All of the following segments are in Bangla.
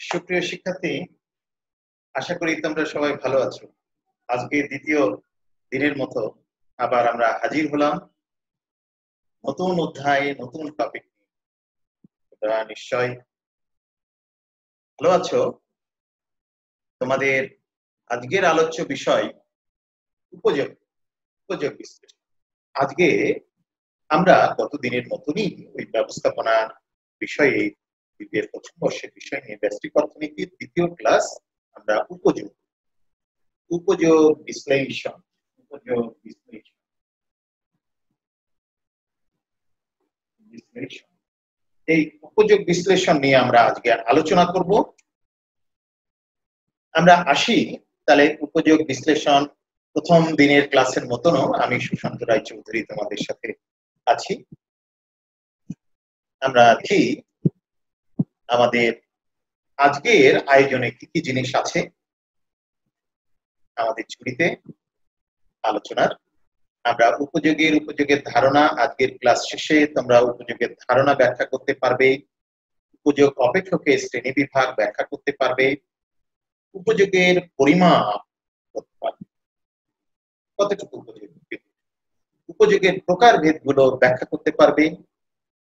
সুপ্রিয় শিক্ষার্থী, আশা করি তোমরা সবাই ভালো আছো। আজকে দ্বিতীয় দিনের মতো আবার আমরা হাজির হলাম নতুন অধ্যায়ে নতুন টপিক নিয়ে। তোমরা নিশ্চয় ভালো আছো। তোমাদের আজকের আলোচ্য বিষয় উপযোগ উপযোগ বিশ্লেষণ। আজকে আমরা গত দিনের মতনই ওই ব্যবস্থাপনা বিষয়ে প্রথম বর্ষের বিষয় নিয়ে ব্যষ্টিক অর্থনীতির দ্বিতীয় ক্লাস আমরা উপযোগ বিশ্লেষণ এই উপযোগ বিশ্লেষণ নিয়ে আমরা আজকে আলোচনা করব। আমরা আসি তাহলে উপযোগ বিশ্লেষণ প্রথম দিনের ক্লাসের মতনও আমি সুশান্ত রায়চৌধুরী তোমাদের সাথে আছি। আমরা দেখি আমাদের আজকের আয়োজনে কি কি জিনিস আছে আমাদের ঝুড়িতে আলোচনার। আমরা উপযোগের ধারণা আজকের ক্লাস শেষে তোমরা উপযোগের ধারণা ব্যাখ্যা করতে পারবে, উপযোগ অপেক্ষকের শ্রেণী বিভাগ ব্যাখ্যা করতে পারবে, উপযোগের পরিমাপ করতে পারবে, কতটুকু উপযোগের প্রকারভেদগুলো ব্যাখ্যা করতে পারবে,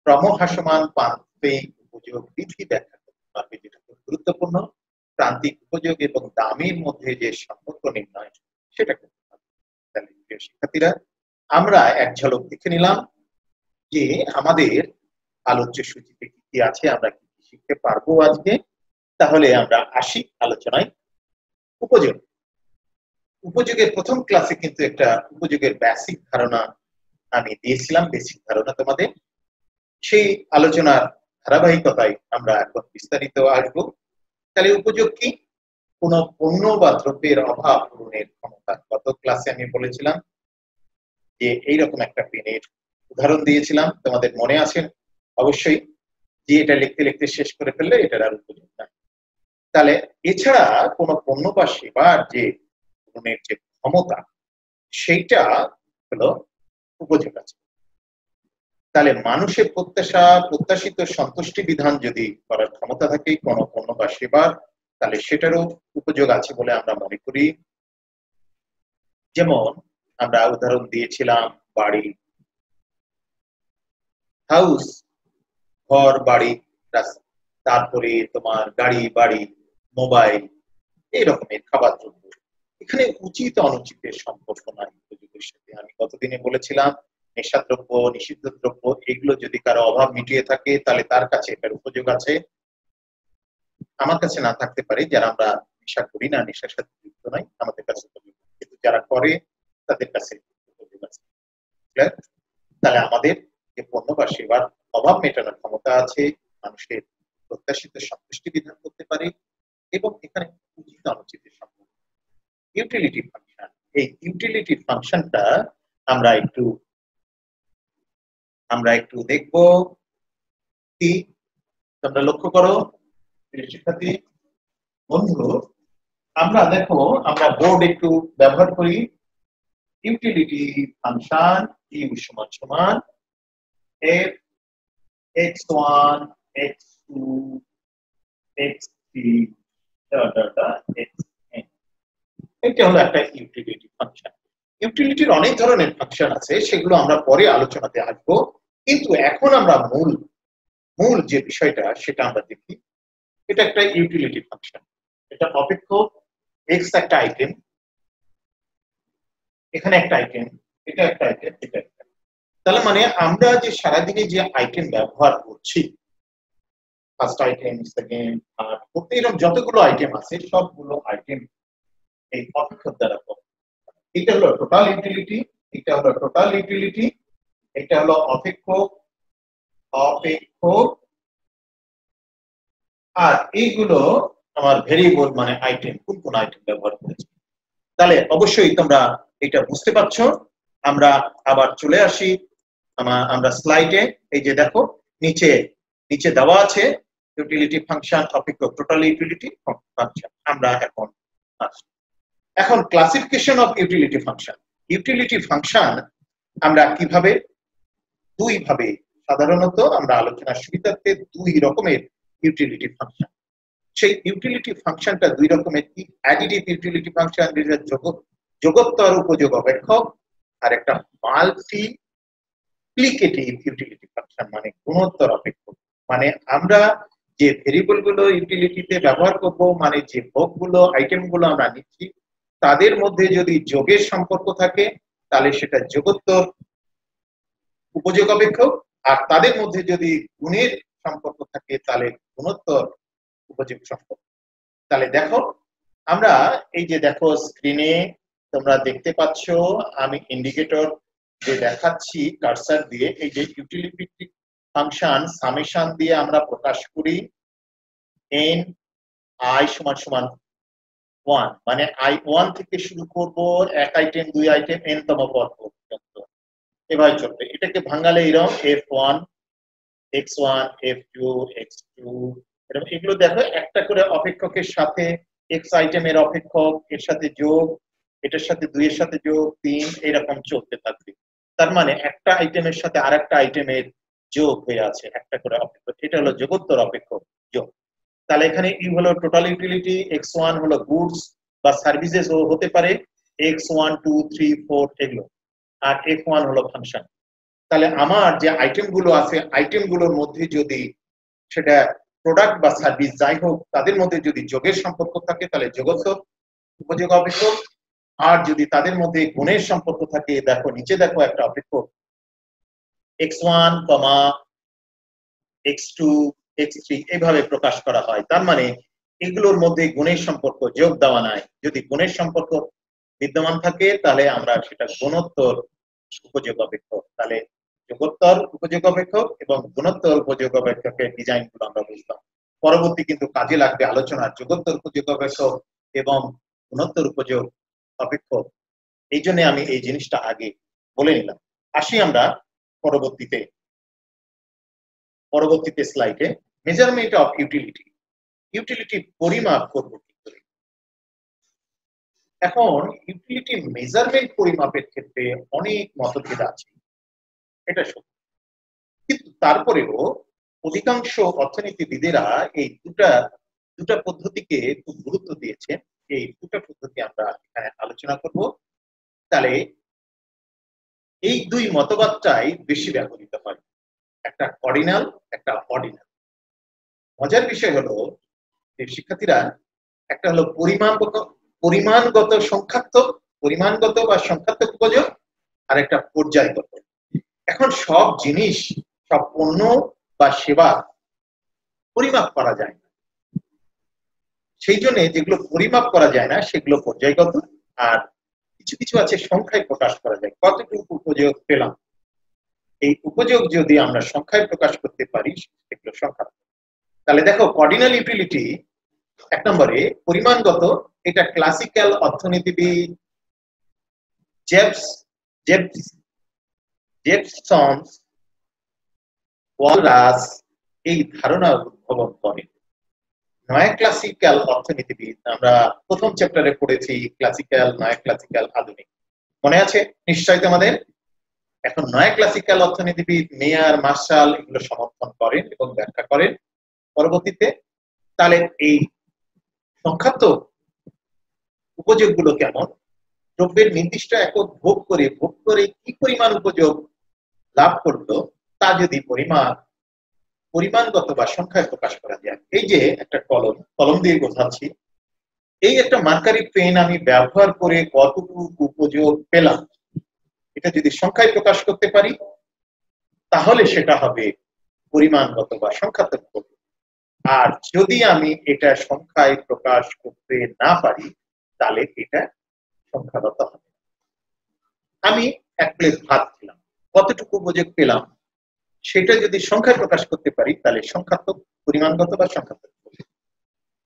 ক্রমহ্রাসমান প্রান্তিক উপযোগ বিধি ব্যাখ্যা করতে পারবে, যেটা খুব গুরুত্বপূর্ণ। প্রান্তিক উপযোগ এবং দামের মধ্যে যে সম্পর্ক নির্ণয় সেটা করতে পারবে। তাহলে শিক্ষার্থীরা, আমরা এক ঝলক দেখে নিলাম যে আমাদের আলোচ্য সূচিতে কি কি আছে, আমরা কি কি শিখতে পারবো আজকে। তাহলে আমরা আসি আলোচনায়। উপযোগের প্রথম ক্লাসে কিন্তু একটা উপযোগের বেসিক ধারণা আমি দিয়েছিলাম, বেসিক ধারণা তোমাদের। সেই আলোচনার ধারাবাহিকতায় আমরা এখন বিস্তারিত আসবো। তাহলে উপযোগ কি? কোন পণ্য বা দ্রব্যের অভাব পূরণের ক্ষমতা। গত ক্লাসে আমি বলেছিলাম যে এইরকম একটা পেনের উদাহরণ দিয়েছিলাম, তোমাদের মনে আছে অবশ্যই, যে এটা লিখতে লিখতে শেষ করে ফেললে এটার আর উপযোগ না। তাহলে এছাড়া কোন পণ্য বা সেবার যে পূরণের যে ক্ষমতা, সেইটা হলো উপযোগ আছে। তাহলে মানুষের প্রত্যাশিত সন্তুষ্টি বিধান যদি করার ক্ষমতা থাকে কোন পণ্য বা সেবার, তাহলে সেটারও উপযোগ আছে বলে আমরা মনে করি। যেমন আমরা উদাহরণ দিয়েছিলাম বাড়ি, হাউস, ঘর, বাড়ি, তারপরে তোমার গাড়ি, বাড়ি, মোবাইল, এই রকমের খাবার দ্রব্য। এখানে উচিত অনুচিতের সম্পর্ক নাই উপযোগের সাথে। আমি গতদিনে বলেছিলাম নেশাদ্রব্য, নিষিদ্ধ দ্রব্য, এগুলো যদি কারো অভাব মিটিয়ে থাকে তাহলে তার কাছে এটার উপযোগ আছে। আমার কাছে না থাকতে পারে, যারা আমরা নেশা করি না, নেশার সাথে যুক্ত নাই, আমাদের কাছে কিন্তু যারা করে তাদের কাছে উপযোগ আছে। তাহলে আমাদের যে পণ্য বা সেবার অভাব মেটানোর ক্ষমতা আছে, মানুষের প্রত্যাশিত সন্তুষ্টি বিধান করতে পারে, এবং এখানে উচিত অনুচিতের সম্পর্ক। ইউটিলিটি ফাংশন, এই ইউটিলিটি ফাংশনটা আমরা একটু দেখব। কি তোমরা লক্ষ্য করো শিক্ষার্থী বন্ধু, আমরা দেখো, আমরা বোর্ড একটু ব্যবহার করি। ইউটিলিটি ফাংশন ইউ সমান সমান f x1 x2 x3 xn। এটা হলো একটা ইউটিলিটি ফাংশন। ইউটিলিটির অনেক ধরনের ফাংশন আছে, সেগুলো আমরা পরে আলোচনাতে আসবো। কিন্তু এখন আমরা মূল যে বিষয়টা সেটা আমরা দেখি। এটা একটা ইউটিলিটি ফাংশন। এটা অপেক্ষক, x একটা আইটেম, এখানে একটা আইটেম, এটা একটা আইটেম, এটা একটা। তাহলে মানে আমরা যে সারাদিনে যে আইটেম ব্যবহার করছি, ফার্স্ট আইটেম, সেকেন্ড, থার্ড, এরকম যতগুলো আইটেম আছে সবগুলো আইটেম এই অপেক্ষক দ্বারা করে। এটা হলো টোটাল ইউটিলিটি, এটা হলো টোটাল ইউটিলিটি, এটা হলো অপেক্ষক, আর এইগুলো আমার ভেরিয়েবল, মানে আইটেম, কোন আইটেম ব্যবহার করেছি। তাহলে অবশ্যই তোমরা এটা বুঝতে পারছো। আমরা আবার চলে আসি আমরা স্লাইডে। এই যে দেখো নিচে দেওয়া আছে ইউটিলিটি ফাংশন, অপেক্ষক, টোটাল ইউটিলিটি ফাংশন। আমরা এখন classification of utility function. Utility function আমরা কিভাবে, দুই ভাবে সাধারণত আমরা আলোচনার সুবিধার্থে দুই রকমের ইউটিলিটি ফাংশন সেই ইউটিলিটি ফাংশনটা দুই রকমের, কি অ্যাডিটিভ ইউটিলিটি ফাংশন যেটা যোগোত্তর উপযোগ অপেক্ষক, আর একটা মাল্টিপ্লিকেটিভ ইউটিলিটি ফাংশন মানে গুণোত্তর অপেক্ষক। মানে আমরা যে ভেরিয়েবল গুলো ইউটিলিটিতে ব্যবহার করব, মানে যে ভোগগুলো আইটেম গুলো আমরা নিচ্ছি তাদের মধ্যে যদি যোগের সম্পর্ক থাকে তাহলে সেটা যোগোত্তর উপযোগ অপেক্ষক, আর তাদের মধ্যে যদি গুণের সম্পর্ক থাকে তাহলে গুণোত্তর উপযোগ সম্পর্ক। তাহলে দেখো আমরা এই যে দেখো স্ক্রিনে তোমরা দেখতে পাচ্ছ আমি ইন্ডিকেটর যে দেখাচ্ছি কার্সার দিয়ে, এই যে ইউটিলিটি ফাংশন সামেশন দিয়ে আমরা প্রকাশ করি n i সমান সমান 1, মানে i1 থেকে শুরু করব এক আইটেম দুই আইটেম n তম পদ পর্যন্ত এভাবে চলবে। এটাকে ভাঙালে এরকম f1 x1 f2 x2 এরকম এগুলো দেখো একটা করে অপেক্ষকের সাথে x আইটেমের অপেক্ষক এর সাথে যোগ, এটার সাথে 2 এর সাথে যোগ 3 এরকম চলতে থাকবে। তার মানে একটা আইটেমের সাথে আরেকটা আইটেমের যোগ হয়ে আছে একটা করে অপেক্ষক, এটা হলো যোগোত্তর অপেক্ষক যোগ। তাহলে এখানে ইউ হলো টোটাল ইউটিলিটি, x1 হলো গুডস বা সার্ভিসেস হতে পারে x1 2 3 4 এগুলো, আর f1 হলো ফাংশন। তাহলে আমার যে আইটেম গুলো আছে আইটেম গুলোর মধ্যে যদি সেটা প্রোডাক্ট বা সার্ভিস যাই হোক তাদের মধ্যে যদি যোগের সম্পর্ক থাকে তাহলে যোগোত্তর উপযোগ অপেক্ষক, আর যদি তাদের মধ্যে গুণের সম্পর্ক থাকে দেখো নিচে দেখো একটা অপেক্ষক x1, x2 x3 এইভাবে প্রকাশ করা হয়। তার মানে এগুলোর মধ্যে গুণের সম্পর্ক যোগ দেওয়া নাই, যদি গুণের সম্পর্ক বিদ্যমান থাকে তাহলে আমরা সেটা গুণোত্তর উপযোগ অপেক্ষক। তাহলে যোগোত্তর উপযোগ অপেক্ষক এবং গুণোত্তর উপযোগ অপেক্ষকের ডিজাইন গুলো আমরা বুঝলাম। পরবর্তী কিন্তু কাজে লাগবে আলোচনা যোগোত্তর উপযোগ অপেক্ষক এবং গুণোত্তর উপযোগ অপেক্ষক, এই জন্য আমি এই জিনিসটা আগে বলে নিলাম। আসি আমরা পরবর্তীতে স্লাইডে মেজারমেন্ট অফ ইউটিলিটি। ইউটিলিটি পরিমাপ করব কি করে? এখন ইউটিলিটি মেজারমেন্ট পরিমাপের ক্ষেত্রে অনেক মতভেদ আছে, এটা সত্য, কিন্তু তারপরেও অধিকাংশ অর্থনীতিবিদেরা এই দুটা পদ্ধতিকে খুব গুরুত্ব দিয়েছে। এই দুটা পদ্ধতি আমরা এখানে আলোচনা করব। তাহলে এই দুই মতবাদটাই বেশি ব্যবহৃত হয়, একটা অর্ডিনাল একটা অর্ডিনাল। মজার বিষয় হলো যে শিক্ষার্থীরা একটা হলো পরিমাণগত সংখ্যাত্মক, পরিমাণগত বা সংখ্যাত্মক উপযোগ, আর একটা পর্যায়গত। এখন সব জিনিস সব পণ্য বা সেবা পরিমাপ করা যায় না, সেই জন্য যেগুলো পরিমাপ করা যায় না সেগুলো পর্যায়গত, আর কিছু কিছু আছে সংখ্যায় প্রকাশ করা যায়। কতটুকু উপযোগ পেলাম, এই উপযোগ যদি আমরা সংখ্যায় প্রকাশ করতে পারি সেগুলো সংখ্যাত্মক। তাহলে দেখো অর্ডিনাল ইউটিলিটি এক নম্বরে পরিমাণগত, এটা ক্লাসিক্যাল অর্থনীতিবিদ জেফসন ওয়ালরাস এই ধারণা উদ্ভাবন করেন। নয়া ক্লাসিক্যাল অর্থনীতিবিদ আমরা প্রথম চ্যাপ্টারে পড়েছি ক্লাসিক্যাল, নয়া ক্লাসিক্যাল, আধুনিক, মনে আছে নিশ্চয়ই তোমাদের? এখন নয়া ক্লাসিক্যাল অর্থনীতিবিদ মেয়ার, মার্শাল এগুলো সমর্থন করেন এবং ব্যাখ্যা করেন পরবর্তীতে। তাহলে এই সংখ্যাত্মক উপযোগগুলো কেমন? দ্রব্যের নির্দিষ্ট একক ভোগ করে কি পরিমাণ উপযোগ লাভ করলো তা যদি পরিমাণগত বা সংখ্যায় প্রকাশ করা যায়। এই যে একটা কলম দিয়ে বোঝাচ্ছি, এই একটা মার্কারি পেন আমি ব্যবহার করে কতটুকু উপযোগ পেলাম, এটা যদি সংখ্যায় প্রকাশ করতে পারি তাহলে সেটা হবে পরিমাণগত বা সংখ্যাত্মক উপযোগ। আর যদি আমি এটা সংখ্যায় প্রকাশ করতে না পারি তাহলে এটা সংখ্যাগত হবে। আমি এক প্লেট ভাত খেলাম, কতটুকু উপযোগ পেলাম সেটা যদি সংখ্যায় প্রকাশ করতে পারি তাহলে সংখ্যাত্মক, পরিমাণগত বা সংখ্যাত্মক উপযোগ।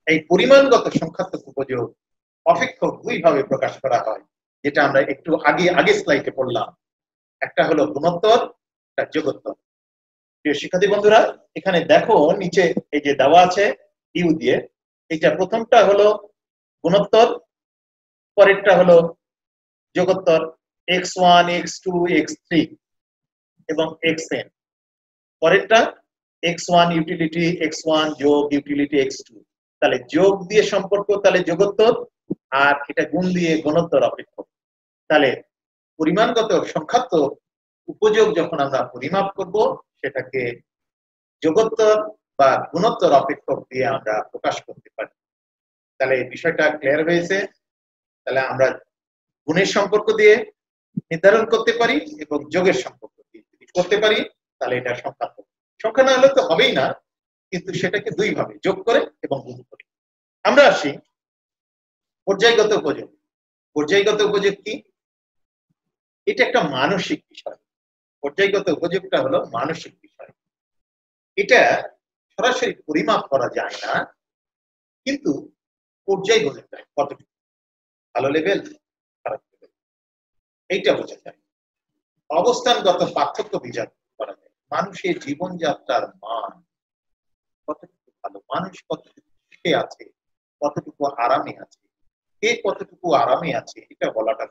এই পরিমাণগত সংখ্যাত্মক উপযোগ অপেক্ষক দুই ভাবে প্রকাশ করা হয়, যেটা আমরা একটু আগে স্লাইডে পড়লাম। একটা হলো গুণোত্তর, একটা যোগোত্তর। প্রিয় শিক্ষার্থী বন্ধুরা এখানে দেখো নিচে এই যে দেওয়া আছে ইউ দিয়ে, এইটা প্রথমটা হলো গুণোত্তর, পরেরটা হলো যোগোত্তর x1 x2 x3 এবং xn, পরেরটা x1 ইউটিলিটি x1 যোগ ইউটিলিটি x2 তাহলে যোগ দিয়ে সম্পর্ক তাহলে যোগোত্তর, আর এটা গুণ দিয়ে গুণোত্তর অপেক্ষক। তাহলে পরিমাণগত সংখ্যাত্মক উপযোগ যখন আমরা পরিমাপ করব সেটাকে যোগোত্তর বা গুণোত্তর অপেক্ষক দিয়ে আমরা প্রকাশ করতে পারি। তাহলে বিষয়টা ক্লিয়ার হয়েছে। তাহলে আমরা গুণের সম্পর্ক দিয়ে নির্ধারণ করতে পারি এবং যোগের সম্পর্ক দিয়ে যদি করতে পারি তাহলে এটা সংখ্যাত্মক। সংখ্যা না হলে তো হবেই না, কিন্তু সেটাকে দুই ভাবে যোগ করে এবং গুণ করে। আমরা আসি পর্যায়গত উপযোগ। পর্যায়গত উপযোগ কি? এটা একটা মানসিক বিষয়। পর্যায়গত উপযোগটা হলো মানসিক বিষয়। এটা সরাসরি পরিমাপ করা যায় না, কিন্তু পর্যায় বোঝা যায় কতটুকু ভালো লেভেল খারাপ লেভেল এইটা বোঝা যায়। অবস্থানগত পার্থক্য বিচার করা যায়। মানুষের জীবনযাত্রার মান কতটুকু ভালো, মানুষ কতটুকু সুখে আছে, কতটুকু আরামে আছে, কে কতটুকু আরামে আছে এটা বলাটা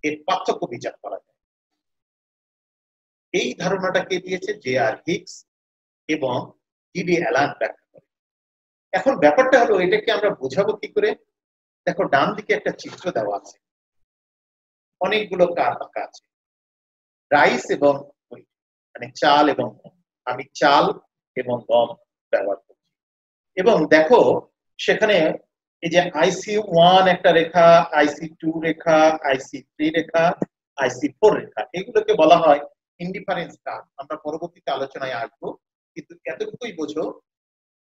এর পার্থক্য বিচার করা যায়। এই ধারণাটা কে দিয়েছে? জে.আর. হিকস এবং জি.ডি. অ্যালান ব্যাখ্যা করে। এখন ব্যাপারটা হলো এটাকে আমরা বোঝাবো কি করে? দেখো ডান দিকে একটা চিত্র দেওয়া আছে, অনেকগুলো কার আঁকা আছে, রাইস এবং মানে চাল এবং গম। আমি চাল এবং গম ব্যবহার করছি এবং দেখো সেখানে এই যে IC1 একটা রেখা, IC2 রেখা, IC3 রেখা, IC4 রেখা, এগুলোকে বলা হয় ইনডিফারেন্স কার্ভ। আমরা পরবর্তীতে আলোচনায় আসবো, কিন্তু এতটুকুই বোঝো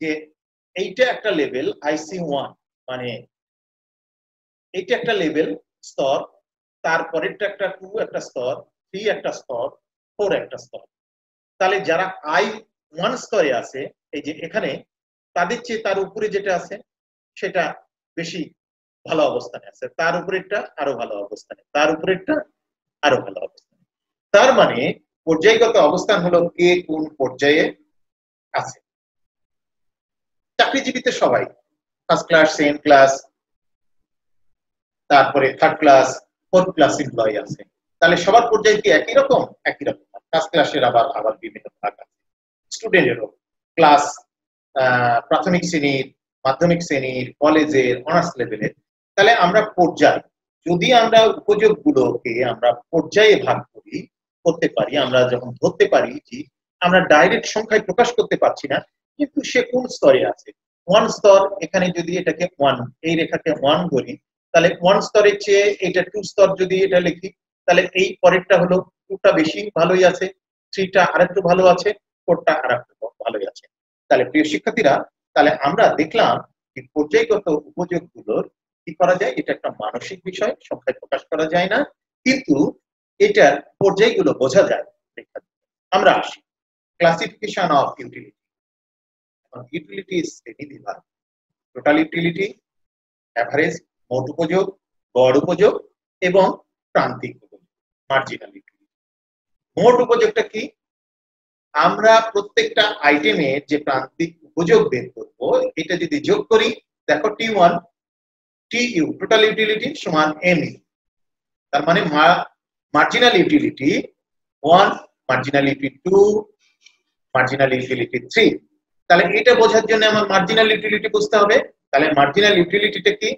যে এইটা একটা লেভেল IC1, মানে এইটা একটা লেভেল স্তর, তারপরেরটা একটা 2 একটা স্তর, 3 একটা স্তর, 4 একটা স্তর। তাহলে যারা I1 স্তরে আছে এই যে এখানে, তাদের চেয়ে তার উপরে যেটা আছে সেটা বেশি ভালো অবস্থানে আছে, তার উপরেরটা আরো ভালো অবস্থানে, তার উপরেরটা আরো ভালো অবস্থানে। তার মানে পর্যায়গত অবস্থান হলো কে কোন পর্যায়ে আছে। চাকরিজীবীতে সবাই ফার্স্ট ক্লাস, সেকেন্ড ক্লাস, তারপরে third class, fourth class employee আছে। তাহলে সবার পর্যায়ে কি একই রকম? একই রকম। ফার্স্ট ক্লাসের আবার আবার বিভিন্ন ভাগ আছে। স্টুডেন্টেরও ক্লাস প্রাথমিক শ্রেণীর, মাধ্যমিক শ্রেণীর, কলেজের, অনার্স লেভেলের। তাহলে আমরা পর্যায়, যদি আমরা উপযোগগুলোকে আমরা পর্যায়ে ভাগ করি করতে পারি, আমরা যখন ধরতে পারি যে আমরা ডাইরেক্ট সংখ্যায় প্রকাশ করতে পারছি না, কিন্তু সে কোন স্তরে আছে। 1 স্তর, এখানে যদি এটাকে 1, এই রেখাকে 1 ধরি, তাহলে 1 স্তরের চেয়ে এটা 2 স্তর যদি এটা লিখি, তাহলে এই পরেরটা হলো 2টা বেশি ভালোই আছে, 3টা আরেকটু ভালো আছে, 4টা আরেকটু ভালোই আছে। তাহলে প্রিয় শিক্ষার্থীরা, তাহলে আমরা দেখলাম যে পর্যায়গত উপযোগগুলোর কি করা যায়, এটা একটা মানসিক বিষয়, সংখ্যায় প্রকাশ করা যায় না, কিন্তু এটার পর্যায়গুলো বোঝা যায়। আমরা আসি ক্লাসিফিকেশন অফ ইউটিলিটি। ইউটিলিটি শ্রেণী বিভাগ, টোটাল ইউটিলিটি, এভারেজ মোট উপযোগ, গড় উপযোগ এবং প্রান্তিক উপযোগ, মার্জিনাল ইউটিলিটি। মোট উপযোগটা কি? আমরা প্রত্যেকটা আইটেমের যে প্রান্তিক উপযোগ বের করব, এটা যদি যোগ করি, দেখো T1 TU টোটাল ইউটিলিটি সমান MU। তার মানে marginal utility 1, marginal utility 2, marginal utility 3। তাহলে এটা বোঝার জন্য আমার মার্জিনাল ইউটিলিটি বুঝতে হবে। তাহলে মার্জিনাল ইউটিলিটিটা কি?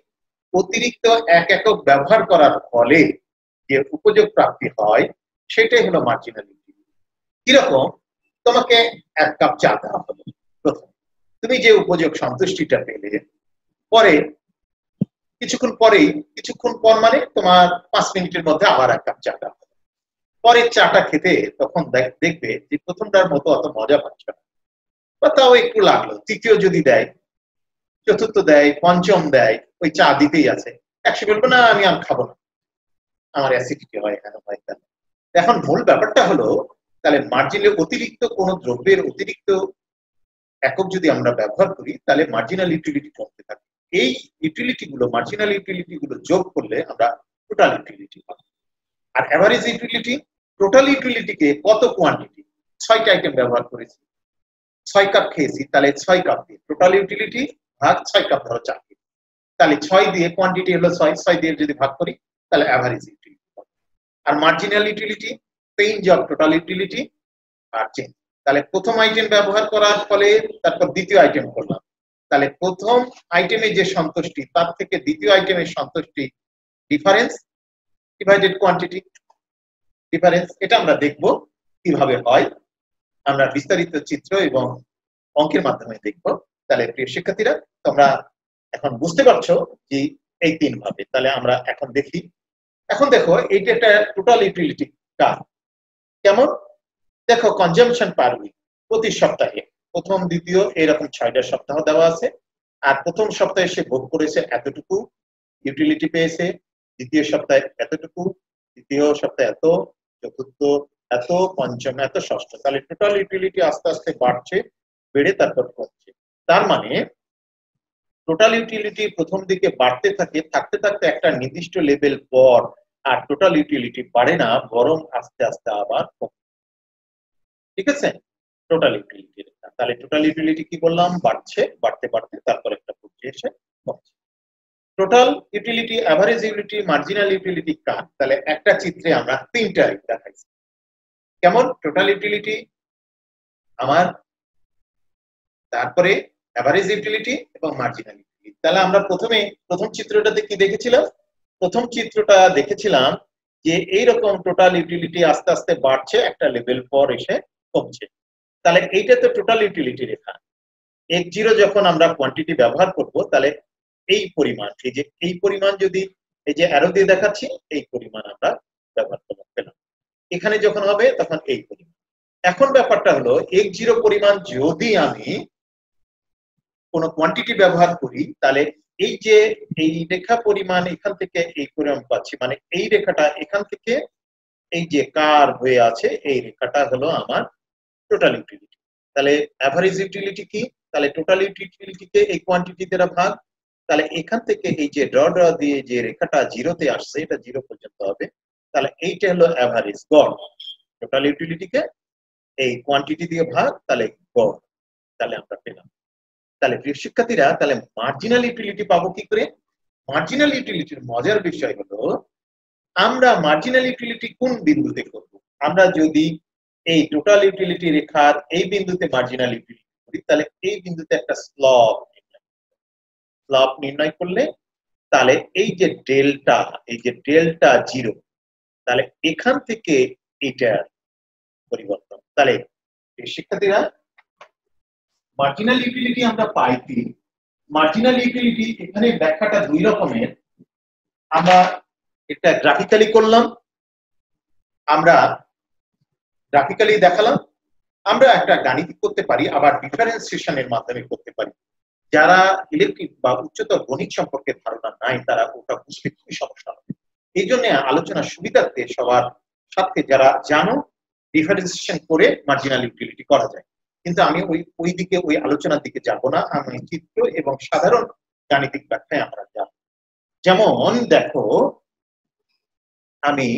অতিরিক্ত এক একক ব্যবহার করার ফলে যে উপযোগ প্রাপ্তি হয় সেটাই হলো মার্জিনাল ইউটিলিটি। কিরকম? তোমাকে 1 কাপ চা দেওয়া হলো, প্রথম তুমি যে উপযোগ সন্তুষ্টিটা পেলে, পরে কিছুক্ষণ পর মানে তোমার 5 মিনিটের মধ্যে আবার 1 কাপ চা দেওয়া হলো। পরে চাটা খেতে তখন দেখবে যে প্রথমটার মতো অত মজা পাচ্ছ না, বা তাও একটু লাগলো, তৃতীয় যদি দেয়, চতুর্থ দেয়, পঞ্চম দেয়, ওই চা দিতেই আছে, একসময় বলবো না আমি আর খাবো না, আমার অ্যাসিডিটি হয়, কেন হয় কেন। এখন মূল ব্যাপারটা হলো, তাহলে মার্জিনে অতিরিক্ত কোন দ্রব্যের অতিরিক্ত একক যদি আমরা ব্যবহার করি, তাহলে মার্জিনাল ইউটিলিটি কমতে থাকে। এই ইউটিলিটি গুলো, মার্জিনাল ইউটিলিটি গুলো যোগ করলে আমরা টোটাল ইউটিলিটি পাবো। আর এভারেজ ইউটিলিটি, টোটাল ইউটিলিটিকে কত কোয়ান্টিটি, 6টা আইটেম ব্যবহার করেছি, 6 কাপ খেয়েছি, তাহলে 6 কাপ দিয়ে টোটাল ইউটিলিটি ভাগ 6 কাপ ধরো চা, তাহলে 6 দিয়ে কোয়ান্টিটি হলো 6 দিয়ে যদি ভাগ করি তাহলে এভারেজ ইউটিলিটি। আর marginal utility change of total utility আর চেঞ্জ। তাহলে প্রথম আইটেম ব্যবহার করার ফলে তারপর দ্বিতীয় আইটেম করলাম, তাহলে প্রথম আইটেমে যে সন্তুষ্টি তার থেকে দ্বিতীয় আইটেমের সন্তুষ্টি ডিফারেন্স ডিভাইডেড কোয়ান্টিটি ডিফারেন্স। এটা আমরা দেখব কিভাবে হয়, আমরা বিস্তারিত চিত্র এবং অঙ্কের মাধ্যমে দেখব। তাহলে প্রিয় শিক্ষার্থীরা, তোমরা এখন বুঝতে পারছো যে এই তিন ভাবে। তাহলে আমরা এখন দেখি। এখন দেখো, এইটা একটা টোটাল ইউটিলিটি কার্ভ। কেমন? দেখো, কনজাম্পশন পার উইক, প্রতি সপ্তাহে প্রথম দ্বিতীয় এরকম 6টা সপ্তাহ দেওয়া আছে। আর প্রথম সপ্তাহে সে ভোগ করেছে এতটুকু, ইউটিলিটি পেয়েছে। দ্বিতীয় সপ্তাহে এতটুকু, তৃতীয় সপ্তাহে এত, চতুর্থ এত, পঞ্চম এত, ষষ্ঠ। তাহলে টোটাল ইউটিলিটি আস্তে আস্তে বাড়ছে, বেড়ে তারপর কমছে। তার মানে টোটাল ইউটিলিটি প্রথম দিকে বাড়তে থাকে, থাকতে থাকতে একটা নির্দিষ্ট লেভেল পর আর টোটাল ইউটিলিটি বাড়ে না, বরং আস্তে আস্তে আবার কমে। ঠিক আছে? Total utility. তাহলে টোটাল ইউটিলিটি কি বললাম? বাড়ছে, বাড়তে বাড়তে তারপর একটা পর্যায়ে এসে কমছে। Total utility, average utility, marginal utility কার। তাহলে একটা চিত্রে আমরা তিনটা দেখাইছি। কেমন? টোটাল ইউটিলিটি আমার, তারপরে এভারেজ ইউটিলিটি এবং মার্জিনাল ইউটিলিটি। তাহলে আমরা প্রথম চিত্রটাতে কি দেখেছিলাম? প্রথম চিত্রটা দেখেছিলাম যে এইরকম টোটাল ইউটিলিটি আস্তে আস্তে বাড়ছে, একটা লেভেল পর এসে কমছে। তাহলে এইটা তো টোটাল ইউটিলিটি রেখা। x0 যখন আমরা কোয়ান্টিটি ব্যবহার করব, তাহলে এই পরিমাণ, এই যে এই পরিমাণ, যদি এই যে অ্যারো দিয়ে দেখাচ্ছি, এই পরিমাণ আমরা ব্যবহার পেলাম। এখানে যখন হবে তখন এই পরিমাণ। এখন ব্যাপারটা হলো, x0 পরিমাণ যদি আমি কোন কোয়ান্টিটি ব্যবহার করি, তাহলে এই যে এই রেখা পরিমাণ এখান থেকে এই পরিমাণ পাচ্ছি, মানে এই রেখাটা এখান থেকে এই যে কার হয়ে আছে, এই রেখাটা হলো আমার টোটাল ইউটিলিটি। তাহলে এভারেজ ইউটিলিটি কি? তাহলে টোটাল ইউটিলিটিকে এই কোয়ান্টিটি দ্বারা ভাগ। তাহলে এখান থেকে এই যে ড্র দিয়ে যে রেখাটা জিরোতে আসছে, এটা 0 পর্যন্ত হবে। তাহলে এইটা হলো এভারেজ, গড়। টোটাল ইউটিলিটিকে এই কোয়ান্টিটি দিয়ে ভাগ, তাহলে গড়। তাহলে আমরা পেলাম। তাহলে প্রিয় শিক্ষার্থীরা, তাহলে মার্জিনাল ইউটিলিটি পাবো কি করে? মার্জিনাল ইউটিলিটির মজার বিষয় হলো, আমরা মার্জিনাল ইউটিলিটি কোন বিন্দুতে করব? আমরা যদি এই টোটাল ইউটিলিটি রেখার এই বিন্দুতে মার্জিনাল ইউটিলিটি করি, তাহলে এই বিন্দুতে একটা স্লপ নির্ণয় করলে, তাহলে এই যে ডেল্টা 0, তাহলে এখান থেকে এটার পরিবর্তন। তাহলে শিক্ষার্থীরা, মার্জিনাল ইউটিলিটি আমরা পাই কি? মার্জিনাল ইউটিলিটি এখানে ব্যাখ্যাটা দুই রকমের। আমরা এটা গ্রাফিক্যালি করলাম, আমরা গ্রাফিক্যালি দেখালাম। আমরা একটা গাণিতিক করতে পারি, আবার ডিফারেন্সিয়েশনের মাধ্যমে করতে পারি। যারা ইলেকট্রিক বা উচ্চতর গণিত সম্পর্কে ধারণা নাই, তারা ওটা বুঝতে খুবই সমস্যা হবে। এই জন্য আলোচনার সুবিধার্থে সবার সাথে যারা জানো, ডিফারেন্সিয়েশন করে মার্জিনাল ইউটিলিটি করা যায়। কিন্তু আমি ওই দিকে, ওই আলোচনার দিকে যাব না। আমি চিত্র এবং সাধারণ গাণিতিক ব্যাখ্যায় আমরা যাব। যেমন দেখো, আমি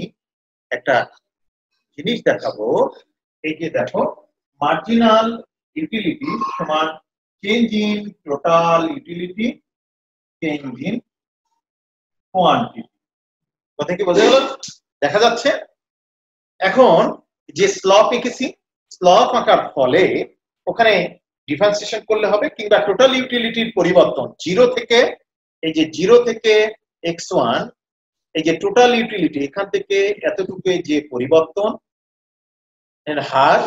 একটা জিনিস দেখাবো। এই যে দেখো, মার্জিনাল ইউটিলিটি সমান change in total utility, change in quantity. কথা কি বোঝা গেল? দেখা যাচ্ছে? এখন যে স্লপ এঁকেছি, স্লপ আঁকার ফলে ওখানে ডিফারেন্সিয়েশন করলে হবে, কিংবা টোটাল ইউটিলিটির পরিবর্তন 0 থেকে, এই যে 0 থেকে x1, এই যে টোটাল ইউটিলিটি এখান থেকে এতটুকু যে পরিবর্তন এর হার,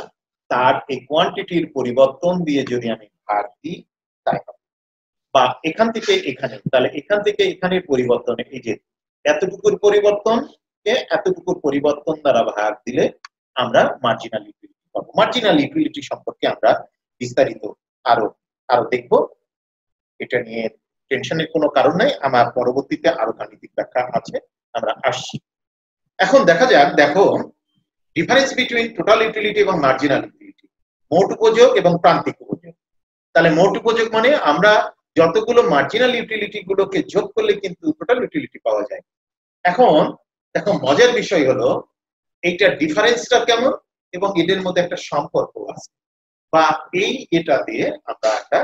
তার এই কোয়ান্টিটির পরিবর্তন দিয়ে যদি আমি ভাগ দিই, তাই হবে। বা এখান থেকে এখানে, তাহলে এখান থেকে এখানে পরিবর্তন, এই যে এতটুকুর পরিবর্তনকে এতটুকুর পরিবর্তন দ্বারা ভাগ দিলে আমরা মার্জিনাল ইউটিলিটি পাবো। মার্জিনাল ইউটিলিটি সম্পর্কে আমরা বিস্তারিত আরো দেখবো। এটা নিয়ে টেনশনের কোনো কারণ নাই, আমার পরবর্তীতে আরো গাণিতিক ব্যাখ্যা আছে, আমরা আসছি। এখন দেখা যাক, দেখো, ডিফারেন্স বিটুইন টোটাল ইউটিলিটি এবং মার্জিনাল ইউটিলিটি, মোট উপযোগ এবং প্রান্তিক উপযোগ। তাহলে মোট উপযোগ মানে আমরা যতগুলো মার্জিনাল ইউটিলিটি গুলোকে যোগ করলে কিন্তু টোটাল ইউটিলিটি পাওয়া যায়। এখন দেখো, মজার বিষয় হলো এইটা ডিফারেন্সটা কেমন এবং এদের মধ্যে একটা সম্পর্ক আছে, বা এটা দিয়ে আমরা একটা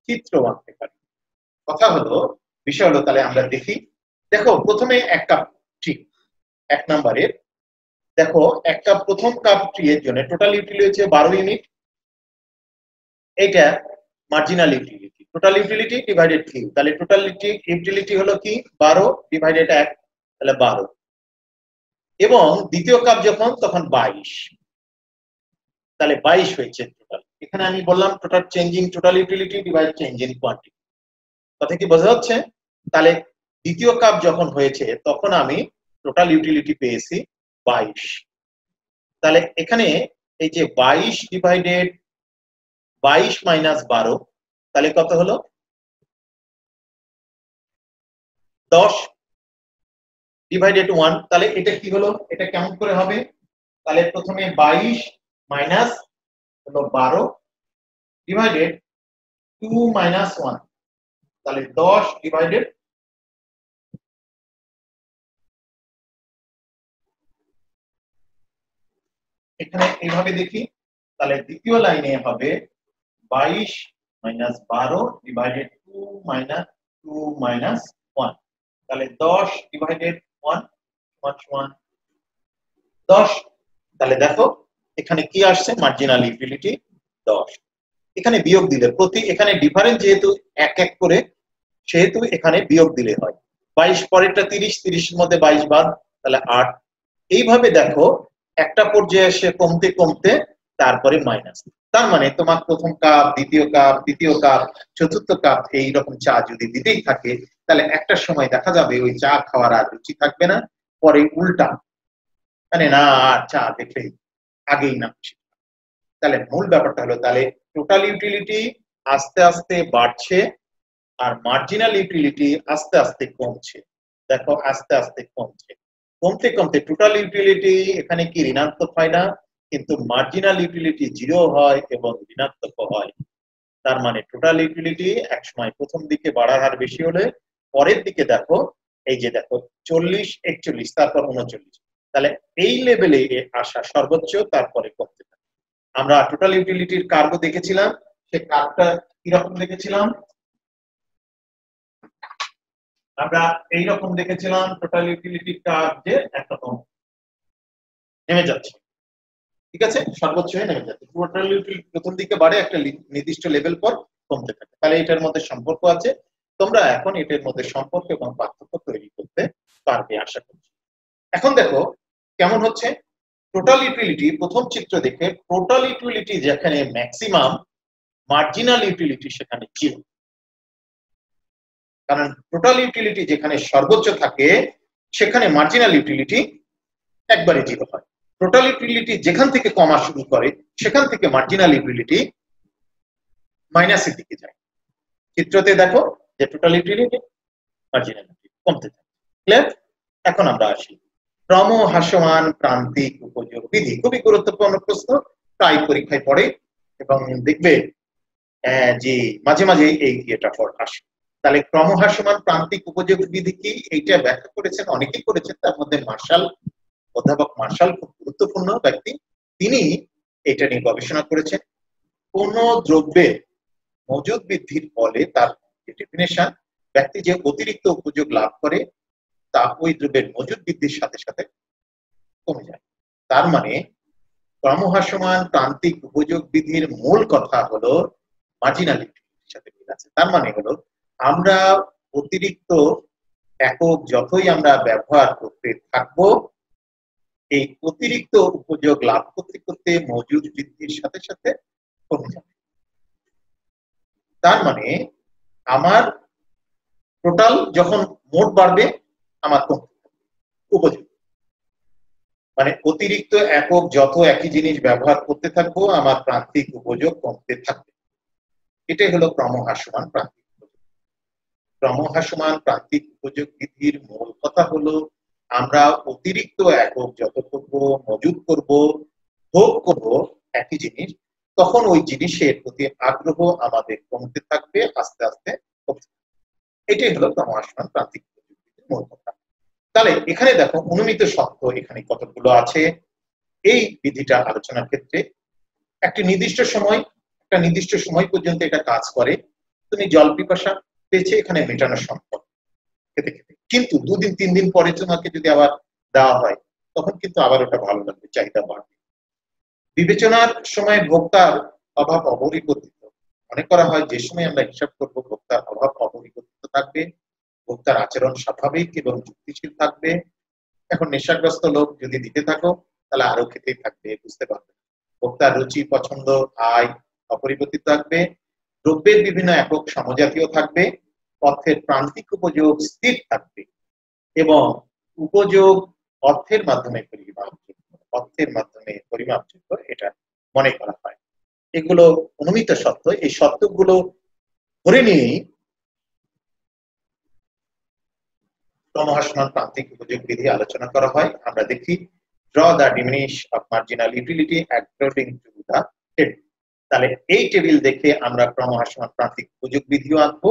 চিত্র আঁকতে পারি। কথা হলো, বিষয় হলো, তাহলে আমরা দেখি। দেখো, প্রথমে এক কাপ টি, 1 নম্বরের দেখো, এক কাপ, প্রথম কাপ টি এর জন্য টোটাল ইউটিলিটি হচ্ছে 12 ইউনিট। এটা marginal utility. Total utility divided Q, তাহলে টোটাল ইউটিলিটি হলো কি 12 ডিভাইডেড 1, তাহলে 12, এবং দ্বিতীয় কাপ যখন তখন 22, তাহলে 22 হয়েছে টোটাল। এখানে আমি বললাম total changing total utility divide change in quantity, কথা কি বোঝা যাচ্ছে? তাহলে দ্বিতীয় কাপ যখন হয়েছে তখন আমি টোটাল ইউটিলিটি পেয়েছি 22, তাহলে এখানে এই যে 22 ডিভাইডেড 22 মাইনাস 12, তাহলে কত হলো 10 ডিভাইডেড 1, তাহলে এটা কি হলো, এটা কেমন করে হবে, তাহলে প্রথমে 22 মাইনাস হলো 12 ডিভাইডেড 2 মাইনাস 1, তাহলে 10 ডিভাইডেড, এখানে এইভাবে দেখি, তাহলে দ্বিতীয় লাইনে হবে 22 মাইনাস 12 ডিভাইডেড 2 মাইনাস 1, তাহলে 10 ডিভাইডেড 1 সমান 10, তাহলে দেখো এখানে কি আসছে, মার্জিনাল ইউটিলিটি 10। এখানে বিয়োগ দিলে প্রতি, এখানে ডিফারেন্স যেহেতু এক এক করে, সেহেতু এখানে বিয়োগ দিলে হয় 22, পরেরটা 30, 30 এর মধ্যে 22 বাদ, তাহলে 8। এইভাবে দেখো একটা পর্যায়ে এসে কমতে কমতে তারপরে মাইনাস। তার মানে তোমার প্রথম কাপ, দ্বিতীয় কাপ, তৃতীয় কাপ, চতুর্থ কাপ এইরকম চা যদি দিতেই থাকে, তাহলে একটা সময় দেখা যাবে ওই চা খাওয়ার আর রুচি থাকবে না, পরে উল্টা, মানে না আর চা দেখলেই আগেই না। তাহলে মূল ব্যাপারটা হলো, তাহলে টোটাল ইউটিলিটি আস্তে আস্তে বাড়ছে আর মার্জিনাল ইউটিলিটি আস্তে আস্তে কমছে। দেখো আস্তে আস্তে কমছে, কমতে কমতে টোটাল ইউটিলিটি এখানে কি ঋণাত্মক হয় না, কিন্তু মার্জিনাল ইউটিলিটি 0 হয় এবং ঋণাত্মক হয়। তার মানে টোটাল ইউটিলিটি এক সময় প্রথম দিকে বাড়ার হার বেশি হলে পরের দিকে দেখো, এই যে দেখো 40, 41, তারপর 39, তাহলে এই লেভেলে আসা সর্বোচ্চ, তারপরে কমতে থাকে। আমরা টোটাল ইউটিলিটির কার্ভ দেখেছিলাম, সে কার্ভটা কিরকম দেখেছিলাম, আমরা এইরকম দেখেছিলাম টোটাল ইউটিলিটির কার্ভ, যে একরকম নেমে যাচ্ছে, ঠিক আছে, সর্বোচ্চ হয়ে নেমে যাচ্ছে। টোটাল ইউটিলিটি প্রথম দিকে বাড়ে, একটা নির্দিষ্ট লেভেল পর কমতে থাকে। তাহলে এটার মধ্যে সম্পর্ক আছে, তোমরা এখন এটার মধ্যে সম্পর্ক এবং পার্থক্য তৈরি করতে পারবে আশা করছি। এখন দেখো কেমন হচ্ছে টোটাল ইউটিলিটি, প্রথম চিত্র দেখে টোটাল ইউটিলিটি যেখানে ম্যাক্সিমাম, মার্জিনাল ইউটিলিটি সেখানে 0, কারণ টোটাল ইউটিলিটি যেখানে সর্বোচ্চ থাকে সেখানে মার্জিনাল ইউটিলিটি একবারে 0 হয়। টোটাল ইউটিলিটি যেখান থেকে কমা শুরু করে সেখান থেকে মার্জিনাল ইউটিলিটি মাইনাসের দিকে যায়। চিত্রতে দেখো যে টোটাল ইউটিলিটি, মার্জিনাল ইউটিলিটি কমতে থাকে। ক্লিয়ার? এখন আমরা আসি ক্রমহ্রাসমান প্রান্তিক উপযোগ বিধি, খুবই গুরুত্বপূর্ণ প্রশ্ন, প্রায় পরীক্ষায় পড়ে এবং দেখবে যে মাঝে মাঝে এই এটা আসে। তাহলে ক্রমহ্রাসমান প্রান্তিক উপযোগ বিধি কি, এইটা ব্যাখ্যা করেছেন অনেকেই করেছেন, তার মধ্যে মার্শাল, অধ্যাপক মার্শাল খুব গুরুত্বপূর্ণ ব্যক্তি, তিনি এটা নিয়ে গবেষণা করেছেন। কোন দ্রব্যের মজুদ বৃদ্ধির ফলে তার ডেফিনেশন, ব্যক্তি যে অতিরিক্ত উপযোগ লাভ করে তা ওই দ্রব্যের মজুদ বৃদ্ধির সাথে সাথে কমে যায়। তার মানে ক্রমহ্রাসমান প্রান্তিক উপযোগ বিধির মূল কথা হলো মার্জিনালিটির সাথে মিল আছে। তার মানে হলো আমরা অতিরিক্ত একক যতই আমরা ব্যবহার করতে থাকবো, এই অতিরিক্ত উপযোগ লাভ করতে করতে মজুদ বৃদ্ধির সাথে সাথে কমে যাবে। তার মানে আমার টোটাল যখন মোট বাড়বে, আমার কমতে থাকবে উপযোগ, মানে অতিরিক্ত একক যত একই জিনিস ব্যবহার করতে থাকবো আমার প্রান্তিক উপযোগ কমতে থাকবে। এটাই হলো ক্রমহ্রাসমান প্রান্তিক উপযোগ। ক্রমহ্রাসমান প্রান্তিক উপযোগ বিধির মূল কথা হলো আমরা অতিরিক্ত একক যত করবো, মজুদ করব, ভোগ করব একই জিনিস, তখন ওই জিনিসের প্রতি আগ্রহ আমাদের কমতে থাকবে, আস্তে আস্তে কমতে থাকবে। এটাই হলো ক্রমহ্রাসমান প্রান্তিক উপযোগ বিধির মূল কথা। তাহলে এখানে দেখো অনুমিত শর্ত এখানে কতগুলো আছে। এই বিধিটা আলোচনার ক্ষেত্রে একটা নির্দিষ্ট সময় পর্যন্ত এটা কাজ করে। তুমি জল পিপাসা পেয়েছে, এখানে মেটানো সম্ভব খেতে খেতে, কিন্তু 2 দিন 3 দিন পরে তোমাকে যদি আবার দেওয়া হয় তখন কিন্তু আবার ওটা ভালো লাগবে, চাহিদা বাড়বে। বিবেচনার সময় ভোক্তার অভাব অপরিবর্তিত মনে করা হয়, যে সময় আমরা হিসাব করবো ভোক্তার অভাব অপরিবর্তিত থাকবে, ভোক্তার আচরণ স্বাভাবিক এবং যুক্তিশীল থাকবে। এখন নেশাগ্রস্ত লোক যদি দিতে থাকো তাহলে আরো খেতেই থাকবে, বুঝতে পারবে। ভোক্তার রুচি পছন্দ আয় অপরিবর্তিত থাকবে, দ্রব্যের বিভিন্ন একক সমজাতীয় থাকবে, অর্থের প্রান্তিক উপযোগ স্থির থাকবে এবং উপযোগ অর্থের মাধ্যমে পরিমাপযোগ্য এটা মনে করা হয়। এগুলো অনুমিত সত্য। এই সত্যগুলো ধরে নিয়েই ক্রমহ্রাসমান প্রান্তিক উপযোগ বিধি আলোচনা করা হয়। আমরা দেখি draw the diminish of marginal utility according to the table। তাহলে এই টেবিল দেখে আমরা ক্রমহ্রাসমান প্রান্তিক উপযোগ বিধিও আঁকবো,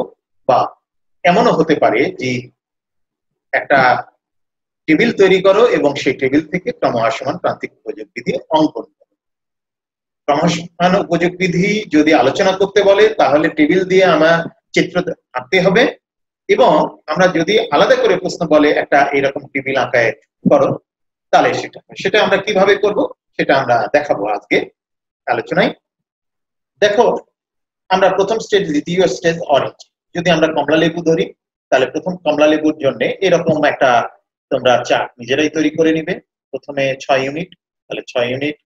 বা এমনও হতে পারে যে একটা টেবিল তৈরি করো এবং সেই টেবিল থেকে ক্রমহ্রাসমান প্রান্তিক উপযোগ বিধি অঙ্কন করো। ক্রমহ্রাসমান উপযোগ বিধি যদি আলোচনা করতে বলে তাহলে টেবিল দিয়ে আমরা চিত্র আঁকতে হবে, এবং আমরা যদি আলাদা করে প্রশ্ন বলে একটা এরকম টেবিল আঁকায় করো তাহলে সেটা আমরা কিভাবে করব সেটা আমরা দেখাবো আজকে আলোচনায়। দেখো, আমরা প্রথম স্টেজ, দ্বিতীয় স্টেজ অরেঞ্জ। যদি আমরা কমলা লেবু ধরি তাহলে প্রথম কমলা লেবুর জন্য এরকম একটা তোমরা চার্ট নিজেরাই তৈরি করে নিবে। প্রথমে 6 ইউনিট, তাহলে 6 ইউনিট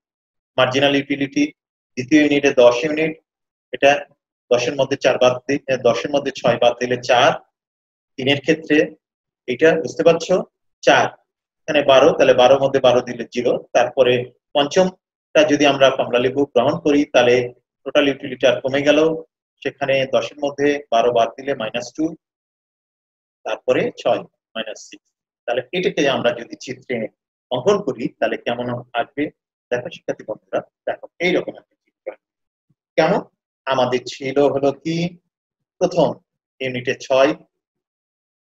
মার্জিনাল ইউটিলিটি, দ্বিতীয় ইউনিটে 10 ইউনিট, এটা 10-এর মধ্যে 4 বাদ দিলে 10-এর মধ্যে 6 বাদ দিলে 4, 3-এর ক্ষেত্রে এটা বুঝতে পারছো 4, এখানে 12, তাহলে 12-এর মধ্যে 12 দিলে 0। তারপরে পঞ্চমটা যদি আমরা কমলা লেবু গ্রহণ করি তাহলে টোটাল ইউটিলিটি আর কমে গেল, সেখানে 10-এর মধ্যে 12 বাদ দিলে -2, তারপরে 6 -6। তাহলে এটাকে আমরা যদি চিত্রে অঙ্কন করি তাহলে কেমন আসবে দেখো শিক্ষার্থী বন্ধুরা। দেখো এইরকম একটা চিত্র কেমন আমাদের ছিল হলো কি, প্রথম ইউনিটে 6,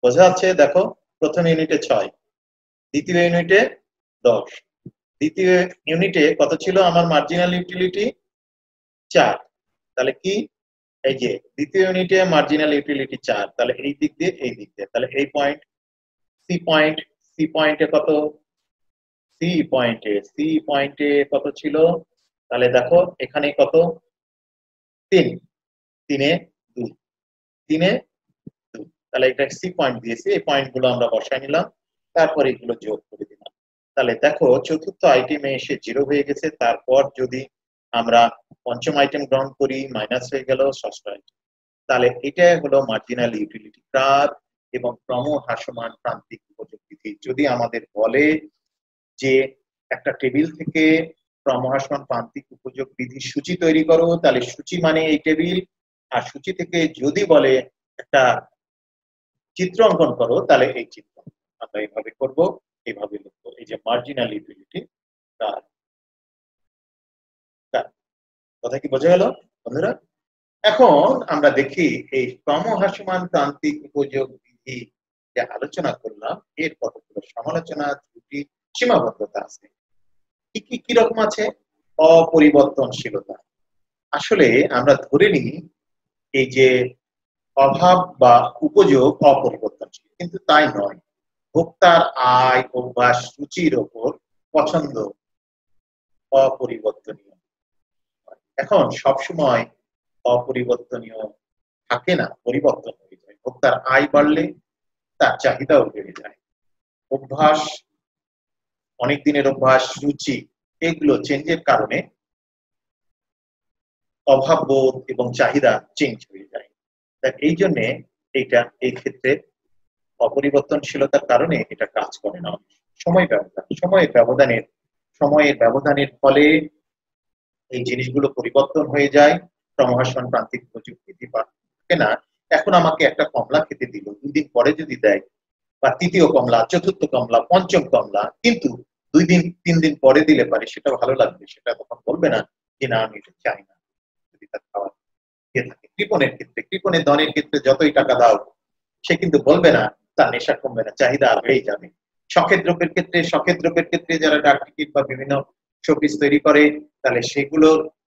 বোঝা যাচ্ছে? দেখো প্রথম ইউনিটে 6, দ্বিতীয় ইউনিটে 10, দ্বিতীয় ইউনিটে কত ছিল আমার মার্জিনাল ইউটিলিটি 4। তাহলে কি, এই যে দ্বিতীয় ইউনিটে মার্জিনাল ইউটিলিটি 4, তাহলে এই দিক দিয়ে এই দিক দিয়ে, তাহলে এই পয়েন্ট সি পয়েন্টে কত, সি পয়েন্টে কত ছিল, তাহলে দেখো এখানে কত 3, 3-এ 2, 3-এ 2, তাহলে এটা সি পয়েন্ট দিয়েছি। এই পয়েন্টগুলো আমরা বসায় নিলাম, তারপর এগুলো যোগ করে দিলাম। তাহলে দেখো চতুর্থ আইটেমে এসে 0 হয়ে গেছে। তারপর যদি আমরা পঞ্চম আইটেম গ্রহণ করি মাইনাস হয়ে গেল ষষ্ঠ আইটেম। তাহলে এটা হলো মার্জিনাল ইউটিলিটি গ্রাফ এবং ক্রমহ্রাসমান প্রান্তিক উপযোগ বিধি। যদি আমাদের বলে যে একটা টেবিল থেকে ক্রমহ্রাসমান প্রান্তিক উপযোগ বিধি সূচি তৈরি করো, তাহলে সূচি মানে এই টেবিল, আর সূচি থেকে যদি বলে একটা চিত্র অঙ্কন করো তাহলে এই চিত্র আমরা এইভাবে করব, এইভাবে লিখবো। এই যে মার্জিনাল ইউটিলিটি গ্রাফ, কথা কি বোঝা গেল বন্ধুরা? এখন আমরা দেখি এই ক্রমহ্রাসমান প্রান্তিক উপযোগ বিধি যে আলোচনা করলাম এর কতগুলো সমালোচনা, ত্রুটি, সীমাবদ্ধতা আছে। কি রকম আছে? অপরিবর্তনশীলতা। আসলে আমরা ধরে নিই এই যে অভাব বা উপযোগ অপরিবর্তনশীল, কিন্তু তাই নয়। ভোক্তার আয়, অভ্যাস, রুচির ওপর পছন্দ অপরিবর্তনীয়। এখন সবসময় অপরিবর্তনীয় থাকে না, পরিবর্তন হয়ে যায়। ভোক্তার আয় বাড়লে তার চাহিদাও বেড়ে যায়। অভ্যাস, অনেক দিনের অভ্যাস, রুচি, এগুলো চেঞ্জের কারণে অভাব বোধ এবং চাহিদা চেঞ্জ হয়ে যায়। এই জন্যে এইটা এই ক্ষেত্রে অপরিবর্তনশীলতার কারণে এটা কাজ করে না। সময়ের ব্যবধানের ফলে এই জিনিসগুলো পরিবর্তন হয়ে যায়। ক্রমহ্রাসমান প্রান্তিক উপযোগ বিধি থাকে না। এখন আমাকে একটা কমলা খেতে দিল, 2 দিন পরে যদি দেয়, বা তৃতীয় কমলা, চতুর্থ কমলা, পঞ্চম কমলা, কিন্তু 2 দিন 3 দিন পরে দিলে পারে সেটা ভালো লাগবে, সেটা তখন বলবে না যে না আমি এটা চাই না। যদি তার খাওয়ার ইয়ে থাকে। কৃপণের ধনের ক্ষেত্রে যতই টাকা দাও সে কিন্তু বলবে না, তার নেশা কমবে না, চাহিদা বেড়েই যাবে। শখের দ্রব্যের ক্ষেত্রে যারা ডাক টিকিট বা বিভিন্ন শোপিস তৈরি করে, তাহলে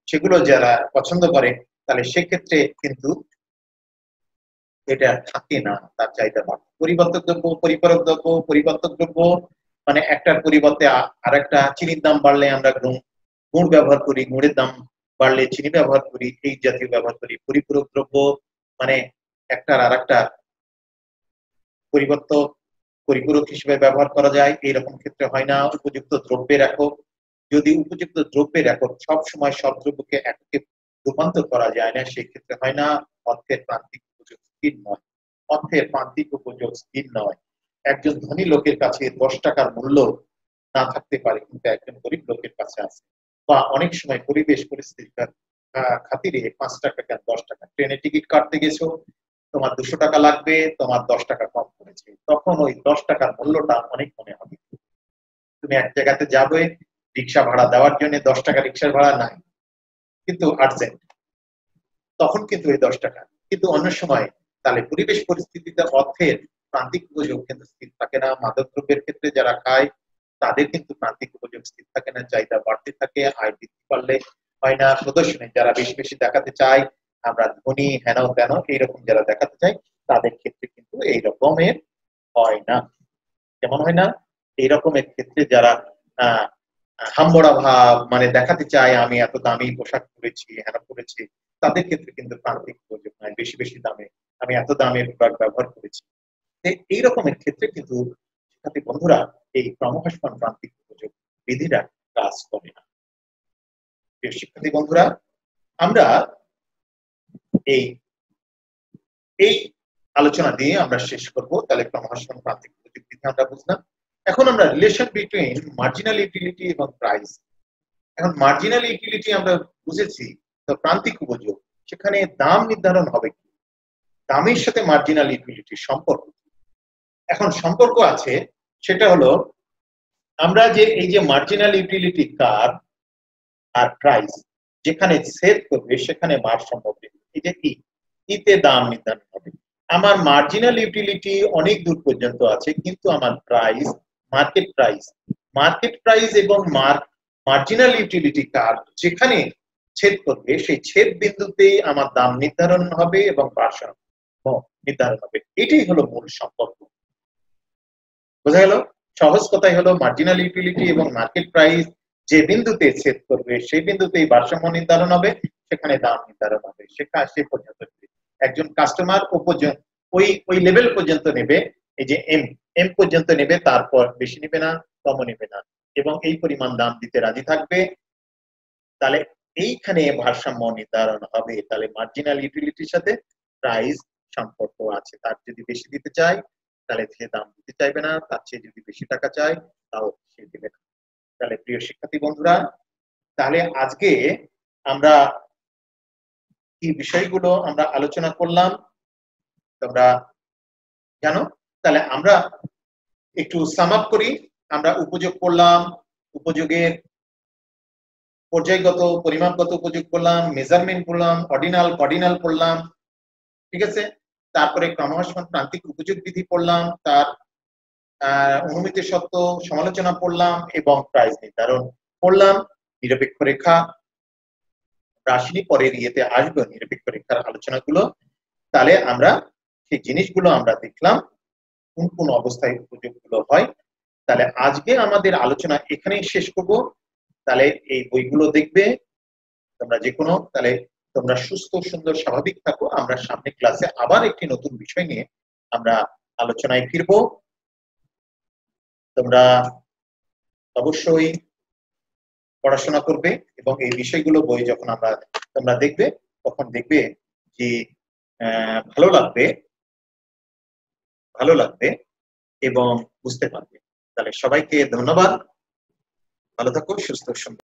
সেগুলো যারা পছন্দ করে তাহলে সেক্ষেত্রে কিন্তু এটা থাকে না, তার চাহিদা বাড়ে। পরিবর্তক দ্রব্য মানে একটার পরিবর্তে আরেকটা। চিনির দাম বাড়লে আমরা গুড় ব্যবহার করি, গুড়ের দাম বাড়লে চিনি ব্যবহার করি, এই জাতীয় ব্যবহার করি। পরিপূরক দ্রব্য মানে একটার আর একটা পরিবর্তক পরিপূরক হিসেবে ব্যবহার করা যায়, এইরকম ক্ষেত্রে হয় না। উপযুক্ত দ্রব্যের একক, যদি উপযুক্ত দ্রব্যের একক সব সময় সব দ্রব্যকে এককে রূপান্তর করা যায় না, সেই ক্ষেত্রে হয় না। অর্থের প্রান্তিক উপযোগ স্থির নয়, অর্থের প্রান্তিক উপযোগ স্থির নয়। একজন ধনী লোকের কাছে 10 টাকার মূল্য না থাকতে পারে, কিন্তু একজন গরিব লোকের কাছে আছে। বা অনেক সময় পরিবেশ পরিস্থিতির খাতিরে 5 টাকা কেন 10 টাকা, ট্রেনে টিকিট কাটতে গেছো, তোমার 200 টাকা লাগবে, তোমার 10 টাকা কম পড়েছে, তখন ওই 10 টাকার মূল্যটা অনেক মনে হবে। তুমি এক জায়গাতে যাবে, রিক্সা ভাড়া দেওয়ার জন্য 10 টাকা রিক্সার ভাড়া নাই, কিন্তু আর্জেন্ট, তখন কিন্তু ওই 10 টাকা। কিন্তু অন্য সময় তাহলে পরিবেশ পরিস্থিতিতে অর্থের প্রান্তিক উপযোগ কিন্তু স্থির থাকে না। মাদক দ্রব্যের ক্ষেত্রে যারা খায় তাদের কিন্তু প্রান্তিক উপযোগ স্থির থাকে না, চাহিদা বাড়তে থাকে, আয় বৃদ্ধি পারলে হয় না। প্রদর্শনে যারা বেশি বেশি দেখাতে চায় আমরা ধনী হেন তেন, এইরকম যারা দেখাতে চায় তাদের ক্ষেত্রে কিন্তু এই রকমের হয় না। কেমন হয় না? এই রকমের ক্ষেত্রে যারা আহ হাম্বড়া ভাব মানে দেখাতে চায় আমি এত দামি পোশাক পরেছি, হেন পরেছি, তাদের ক্ষেত্রে কিন্তু প্রান্তিক উপযোগ নয়। বেশি বেশি দামে আমি এত দামের প্রোডাক্ট ব্যবহার করেছি, এই রকমের ক্ষেত্রে কিন্তু শিক্ষার্থী বন্ধুরা এই ক্রমহ্রাসমান প্রান্তিক উপযোগ বিধিটা কাজ করে না। প্রিয় শিক্ষার্থী বন্ধুরা, আমরা এই এই আলোচনা দিয়ে আমরা শেষ করব। তাহলে ক্রমহ্রাসমান প্রান্তিক উপযোগ বিধি আমরা বুঝলাম। এখন আমরা রিলেশন বিটুইন মার্জিনাল ইউটিলিটি এবং প্রাইস। এখন মার্জিনাল ইউটিলিটি আমরা বুঝেছি, তো প্রান্তিক উপযোগ, সেখানে দাম নির্ধারণ হবে কি, দামের সাথে মার্জিনাল ইউটিলিটির সম্পর্ক। এখন সম্পর্ক আছে, সেটা হলো আমরা যে এই যে মার্জিনাল ইউটিলিটি কার্ভ আর প্রাইস যেখানে ছেদ করবে সেখানে ভারসাম্য বৃদ্ধি। এই যে ইতে দাম নির্ধারণ হবে। আমার মার্জিনাল ইউটিলিটি অনেক দূর পর্যন্ত আছে, কিন্তু আমার প্রাইস মার্কেট প্রাইস এবং মার্জিনাল ইউটিলিটি কার্ভ যেখানে ছেদ করবে সেই ছেদ বিন্দুতেই আমার দাম নির্ধারণ হবে এবং ভারসাম্য নির্ধারণ হবে। এটাই হলো মূল সম্পর্ক। বোঝা গেল? সহজ কথাই হলো মার্জিনাল ইউটিলিটি এবং মার্কেট প্রাইস যে বিন্দুতে ছেদ করবে সেই বিন্দুতেই ভারসাম্য নির্ধারণ হবে, সেখানে দাম নির্ধারণ হবে। সে পর্যন্ত একজন কাস্টমার ওই লেভেল পর্যন্ত নেবে, এই যে এম পর্যন্ত নেবে, তারপর বেশি নেবে না, কম নেবে না, এবং এই পরিমাণ দাম দিতে রাজি থাকবে। তাহলে এইখানে ভারসাম্য নির্ধারণ হবে। তাহলে মার্জিনাল ইউটিলিটির সাথে প্রাইস সম্পর্ক আছে। তার যদি বেশি দিতে চায় তাহলে সে দাম দিতে চাইবে না, তার চেয়ে যদি বেশি টাকা চায় তাও সে দেবে না। তাহলে প্রিয় শিক্ষার্থী বন্ধুরা, তাহলে আজকে আমরা কি বিষয়গুলো আমরা আলোচনা করলাম তোমরা জানো? তাহলে আমরা একটু সাম আপ করি। আমরা উপযোগ করলাম, উপযোগের পর্যায়গত পরিমাপগত উপযোগ করলাম, মেজারমেন্ট করলাম, অর্ডিনাল পড়লাম, ঠিক আছে? তারপরে ক্রমহ্রাসমান প্রান্তিক উপযোগ বিধি পড়লাম, তার অনুমিত সত্য সমালোচনা পড়লাম এবং প্রাইস নির্ধারণ পড়লাম। নিরপেক্ষ রেখা রাশি পরের ইয়েতে আসবে, নিরপেক্ষ রেখার আলোচনাগুলো। তাহলে আমরা সেই জিনিসগুলো আমরা দেখলাম কোন কোন অবস্থায় উপযোগগুলো হয়। তাহলে আজকে আমাদের আলোচনা এখানেই শেষ করব। তাহলে এই বইগুলো দেখবে তোমরা যে কোনো। তাহলে তোমরা সুস্থ সুন্দর স্বাভাবিক থাকো। আমরা সামনে ক্লাসে আবার একটি নতুন বিষয় নিয়ে আমরা আলোচনায় ফিরবো। তোমরা অবশ্যই পড়াশোনা করবে এবং এই বিষয়গুলো বই যখন তোমরা দেখবে তখন দেখবে যে ভালো লাগবে এবং বুঝতে পারবে। তাহলে সবাইকে ধন্যবাদ। ভালো থাকো, সুস্থ সুন্দর।